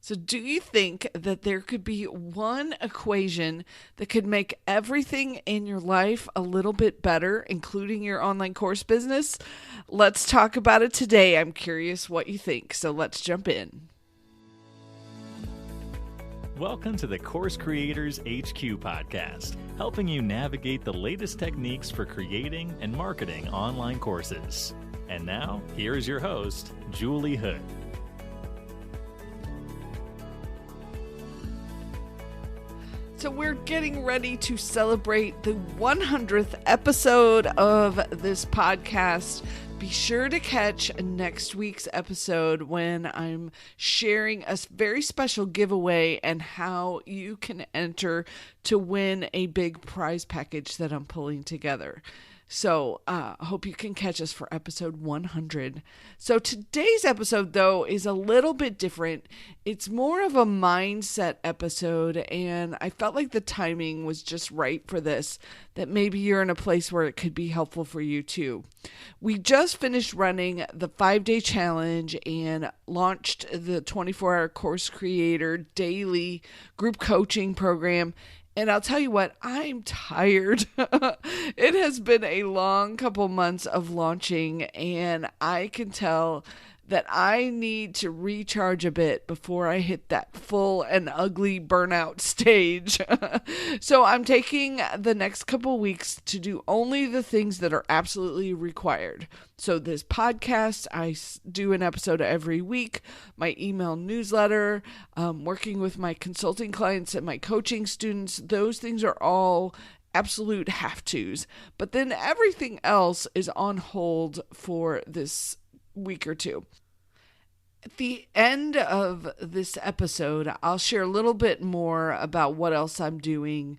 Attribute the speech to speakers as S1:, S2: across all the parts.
S1: So do you think that there could be one equation that could make everything in your life a little bit better, including your online course business? Let's talk about it today. I'm curious what you think, so let's jump in.
S2: Welcome to the Course Creators HQ podcast, helping you navigate the latest techniques for creating and marketing online courses. And now, here's your host, Julie Hood.
S1: So we're getting ready to celebrate the 100th episode of this podcast. Be sure to catch next week's episode when I'm sharing a very special giveaway and how you can enter to win a big prize package that I'm pulling together. So I hope you can catch us for episode 100. So today's episode, though, is a little bit different. It's more of a mindset episode, and I felt like the timing was just right for this, that maybe you're in a place where it could be helpful for you too. We just finished running the 5-day challenge and launched the 24-hour Course Creator daily group coaching program. And I'll tell you what, I'm tired. It has been a long couple months of launching, and I can tell that I need to recharge a bit before I hit that full and ugly burnout stage. So I'm taking the next couple weeks to do only the things that are absolutely required. So this podcast, I do an episode every week, my email newsletter, working with my consulting clients and my coaching students, those things are all absolute have-tos. But then everything else is on hold for this week or two. At the end of this episode, I'll share a little bit more about what else I'm doing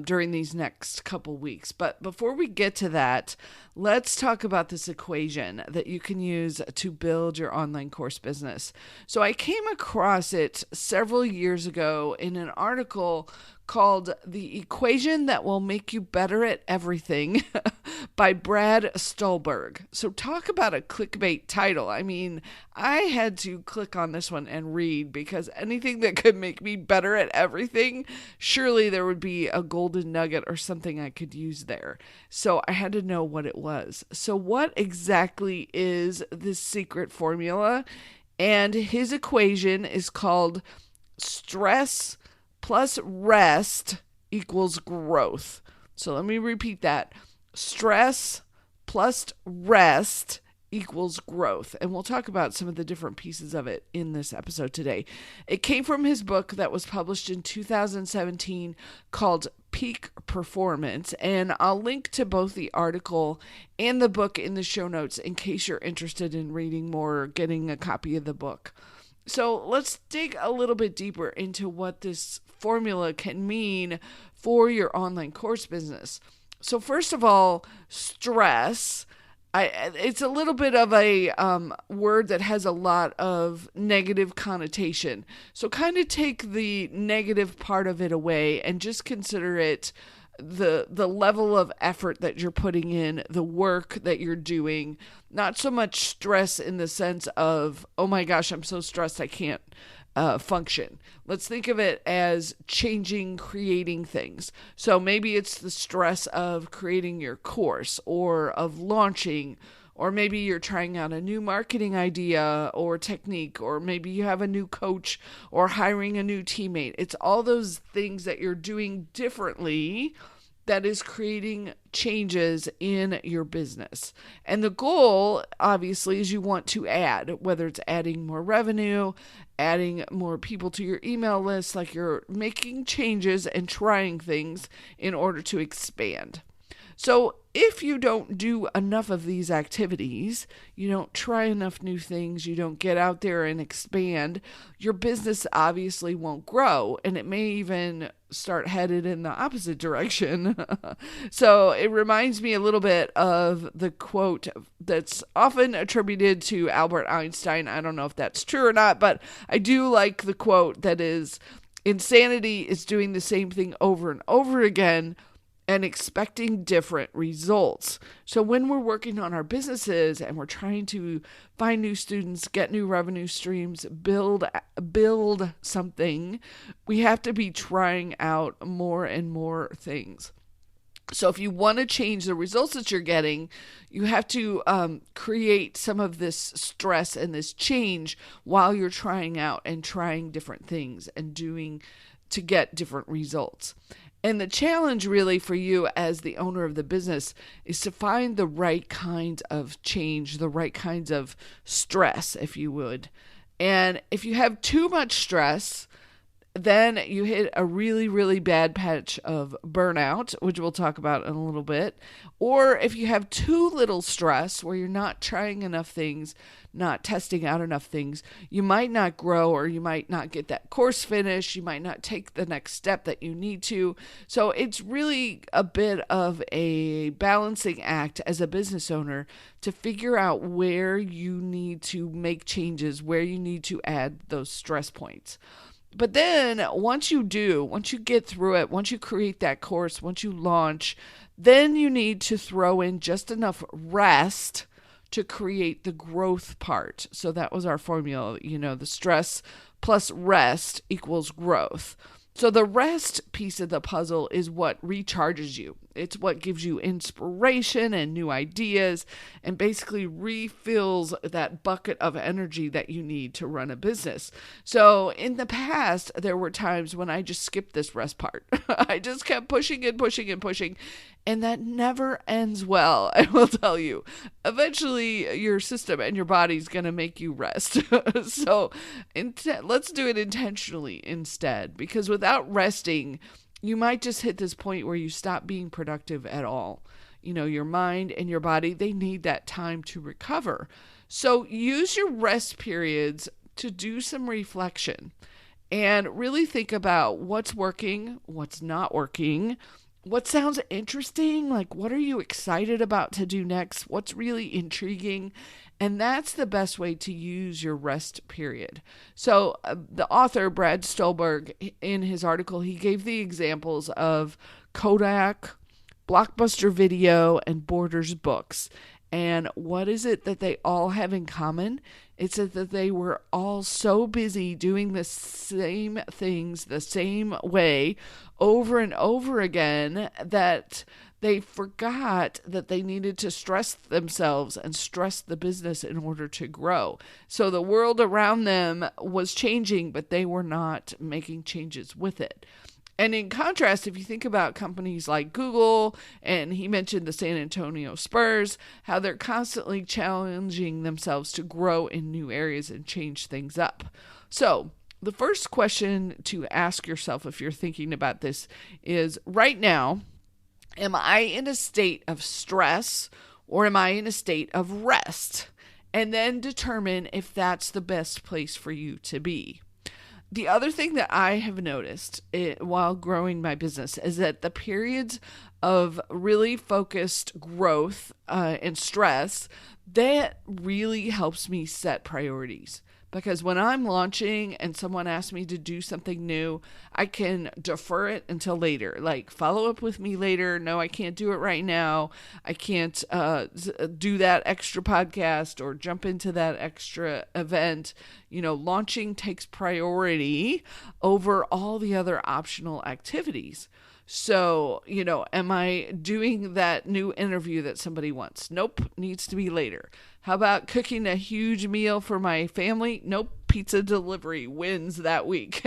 S1: during these next couple weeks. But before we get to that, let's talk about this equation that you can use to build your online course business. So I came across it several years ago in an article called The Equation That Will Make You Better at Everything by Brad Stulberg. So talk about a clickbait title. I mean, I had to click on this one and read, because anything that could make me better at everything, surely there would be a golden nugget or something I could use there. So I had to know what it was. So what exactly is this secret formula? And his equation is called stress plus rest equals growth. So let me repeat that. Stress plus rest equals growth. And we'll talk about some of the different pieces of it in this episode today. It came from his book that was published in 2017 called Peak Performance. And I'll link to both the article and the book in the show notes in case you're interested in reading more or getting a copy of the book. So let's dig a little bit deeper into what this formula can mean for your online course business. So first of all, stress. It's a little bit of a word that has a lot of negative connotation. So kind of take the negative part of it away and just consider it the level of effort that you're putting in, the work that you're doing, not so much stress in the sense of, oh my gosh, I'm so stressed I can't function. Let's think of it as changing, creating things. So maybe it's the stress of creating your course or of launching, or maybe you're trying out a new marketing idea or technique, or maybe you have a new coach or hiring a new teammate. It's all those things that you're doing differently that is creating changes in your business. And the goal, obviously, is you want to add, whether it's adding more revenue, adding more people to your email list, like you're making changes and trying things in order to expand. So if you don't do enough of these activities, you don't try enough new things, you don't get out there and expand, your business obviously won't grow, and it may even start headed in the opposite direction. So it reminds me a little bit of the quote that's often attributed to Albert Einstein. I don't know if that's true or not, but I do like the quote that is, insanity is doing the same thing over and over again, and expecting different results. So when we're working on our businesses and we're trying to find new students, get new revenue streams, build something, we have to be trying out more and more things. So if you want to change the results that you're getting, you have to create some of this stress and this change while you're trying out and trying different things and doing to get different results. And the challenge really for you as the owner of the business is to find the right kinds of change, the right kinds of stress, if you would. And if you have too much stress, then you hit a really, really bad patch of burnout, which we'll talk about in a little bit. Or if you have too little stress, where you're not trying enough things, not testing out enough things, you might not grow, or you might not get that course finished. You might not take the next step that you need to. So it's really a bit of a balancing act as a business owner to figure out where you need to make changes, where you need to add those stress points. But then once you get through it, once you create that course, once you launch, then you need to throw in just enough rest to create the growth part. So that was our formula, the stress plus rest equals growth. So the rest piece of the puzzle is what recharges you. It's what gives you inspiration and new ideas and basically refills that bucket of energy that you need to run a business. So in the past, there were times when I just skipped this rest part. I just kept pushing and pushing and pushing, and that never ends well, I will tell you. Eventually, your system and your body's going to make you rest. So let's do it intentionally instead, because without resting, you might just hit this point where you stop being productive at all. Your mind and your body, they need that time to recover. So use your rest periods to do some reflection and really think about what's working, what's not working, what sounds interesting, like what are you excited about to do next, what's really intriguing. And that's the best way to use your rest period. So the author, Brad Stulberg, in his article, he gave the examples of Kodak, Blockbuster Video, and Borders Books. And what is it that they all have in common? It's that they were all so busy doing the same things the same way over and over again that they forgot that they needed to stress themselves and stress the business in order to grow. So the world around them was changing, but they were not making changes with it. And in contrast, if you think about companies like Google, and he mentioned the San Antonio Spurs, how they're constantly challenging themselves to grow in new areas and change things up. So the first question to ask yourself if you're thinking about this is, right now, am I in a state of stress or am I in a state of rest? And then determine if that's the best place for you to be. The other thing that I have noticed while growing my business is that the periods of really focused growth and stress, that really helps me set priorities. Because when I'm launching and someone asks me to do something new, I can defer it until later. Like, follow up with me later. No, I can't do it right now. I can't do that extra podcast or jump into that extra event. Launching takes priority over all the other optional activities. So, am I doing that new interview that somebody wants? Nope, needs to be later. How about cooking a huge meal for my family? Nope, pizza delivery wins that week.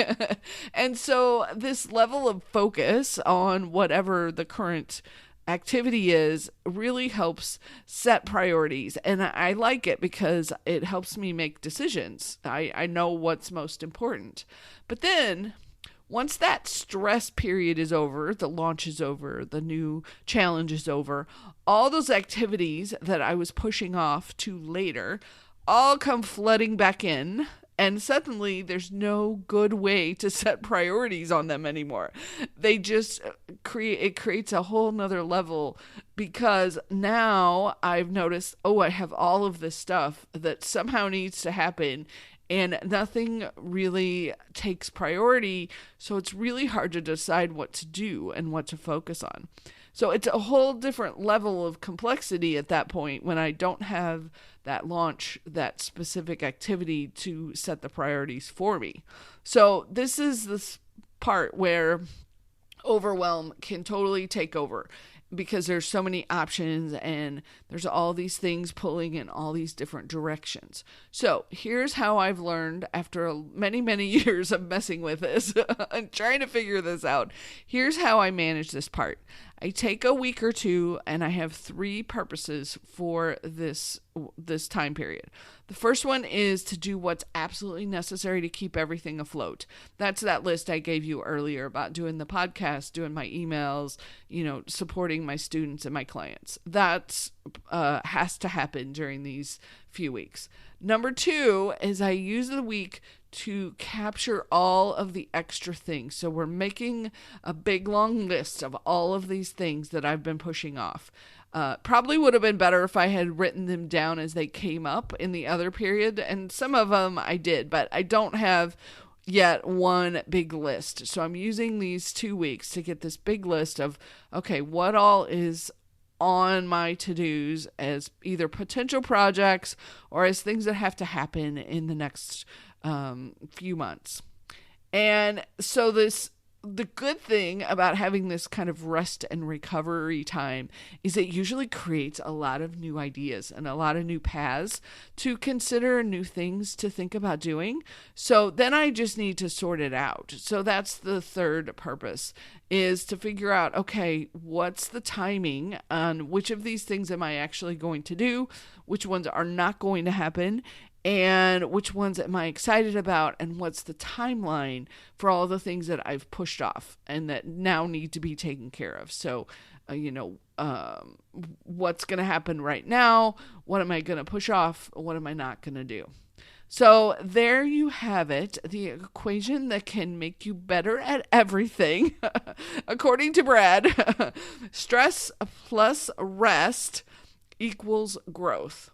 S1: And so this level of focus on whatever the current activity is really helps set priorities. And I like it because it helps me make decisions. I know what's most important. But then once that stress period is over, the launch is over, the new challenge is over, all those activities that I was pushing off to later all come flooding back in. And suddenly there's no good way to set priorities on them anymore. They just creates a whole nother level, because now I've noticed, I have all of this stuff that somehow needs to happen, and nothing really takes priority. So it's really hard to decide what to do and what to focus on. So it's a whole different level of complexity at that point when I don't have that launch, that specific activity to set the priorities for me. So this is this part where overwhelm can totally take over, because there's so many options and there's all these things pulling in all these different directions. So here's how I've learned after many, many years of messing with this and trying to figure this out. Here's how I manage this part. I take a week or two and I have 3 purposes for this time period. The first one is to do what's absolutely necessary to keep everything afloat. That's that list I gave you earlier about doing the podcast, doing my emails, supporting my students and my clients. That has to happen during these few weeks. Number 2 is I use the week to capture all of the extra things. So we're making a big long list of all of these things that I've been pushing off. Probably would have been better if I had written them down as they came up in the other period. And some of them I did, but I don't have yet one big list. So I'm using these 2 weeks to get this big list of, okay, what all is on my to-dos as either potential projects or as things that have to happen in the next few months. And so the good thing about having this kind of rest and recovery time is it usually creates a lot of new ideas and a lot of new paths to consider, new things to think about doing. So then I just need to sort it out. So that's the third purpose, is to figure out, okay, what's the timing on which of these things am I actually going to do, which ones are not going to happen, and which ones am I excited about, and what's the timeline for all the things that I've pushed off and that now need to be taken care of. So, what's going to happen right now? What am I going to push off? What am I not going to do? So there you have it, the equation that can make you better at everything. According to Brad, stress plus rest equals growth.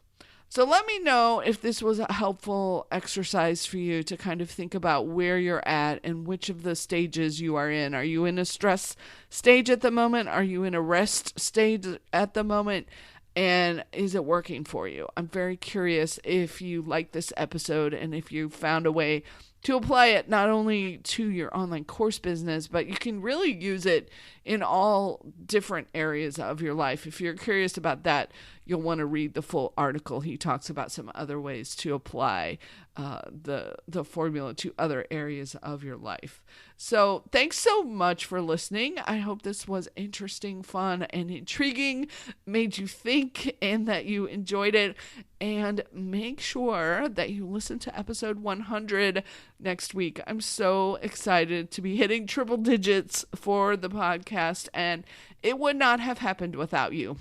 S1: So let me know if this was a helpful exercise for you to kind of think about where you're at and which of the stages you are in. Are you in a stress stage at the moment? Are you in a rest stage at the moment? And is it working for you? I'm very curious if you like this episode and if you found a way to apply it not only to your online course business, but you can really use it in all different areas of your life. If you're curious about that, you'll want to read the full article. He talks about some other ways to apply the formula to other areas of your life. So thanks so much for listening. I hope this was interesting, fun, and intriguing, made you think, and that you enjoyed it. And make sure that you listen to episode 100 next week. I'm so excited to be hitting triple digits for the podcast, and it would not have happened without you.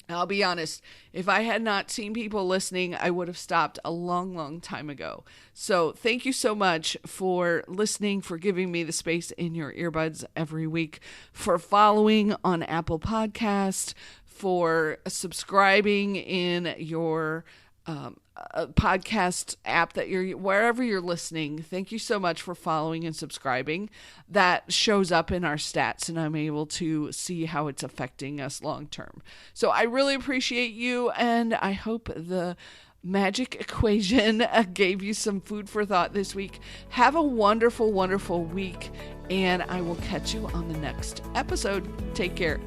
S1: I'll be honest, if I had not seen people listening, I would have stopped a long, long time ago. So thank you so much for listening, for giving me the space in your earbuds every week, for following on Apple Podcast, for subscribing in your podcast app that wherever you're listening. Thank you so much for following and subscribing. That shows up in our stats and I'm able to see how it's affecting us long term. So I really appreciate you, and I hope the magic equation gave you some food for thought this week. Have a wonderful, wonderful week, and I will catch you on the next episode. Take care.